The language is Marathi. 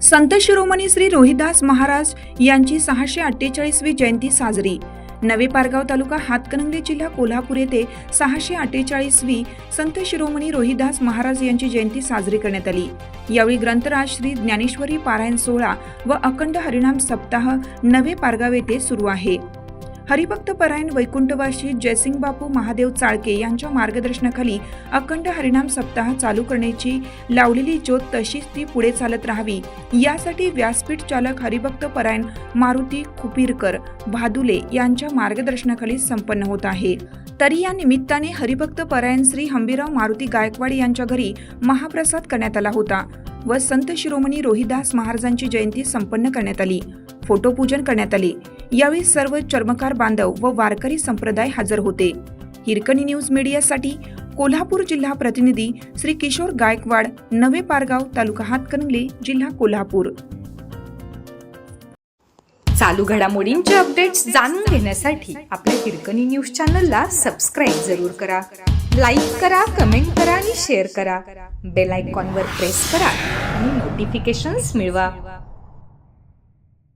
संत शिरोमणी श्री रोहिदास महाराज यांची 648वी जयंती साजरी. नवे पारगाव तालुका हातकणंगले जिल्हा कोल्हापूर येथे 648वी संत शिरोमणी रोहिदास महाराज यांची जयंती साजरी करण्यात आली. यावेळी ग्रंथराज श्री ज्ञानेश्वरी पारायण सोहळा व अखंड हरिनाम सप्ताह नवे पारगाव येथे सुरू आहे. हरिभक्त परायण वैकुंठवासी जयसिंग बापू महादेव चाळके यांच्या मार्गदर्शनाखाली अखंड हरिनाम सप्ताह चालू करण्याची लावलेली ज्योत तशीच ती पुढे चालत राहावी यासाठी व्यासपीठ चालक हरिभक्त परायण मारुती खुपिरकर भादुले यांच्या मार्गदर्शनाखाली संपन्न होत आहे. तरी या निमित्ताने हरिभक्त परायण श्री हंबीराव मारुती गायकवाड यांच्या घरी महाप्रसाद करण्यात आला होता व संत शिरोमणी रोहिदास महाराजांची जयंती संपन्न करण्यात आली. फोटोपूजन करण्यात आले. यावेळी सर्व चर्मकार बांधव व वारकरी संप्रदाय हजर होते. हिरकणी न्यूज मीडियासाठी कोल्हापूर जिल्हा प्रतिनिधी श्री किशोर गायकवाड, नवे पारगाव तालुका हातकणंगले जिल्हा कोल्हापूर. चालू घडामोडींचे अपडेट्स जाणून घेण्यासाठी आपल्या हिरकणी न्यूज चॅनलला सबस्क्राईब जरूर करा. लाईक करा, कमेंट करा आणि शेअर करा. बेल आयकॉनवर प्रेस करा आणि नोटिफिकेशन्स मिळवा.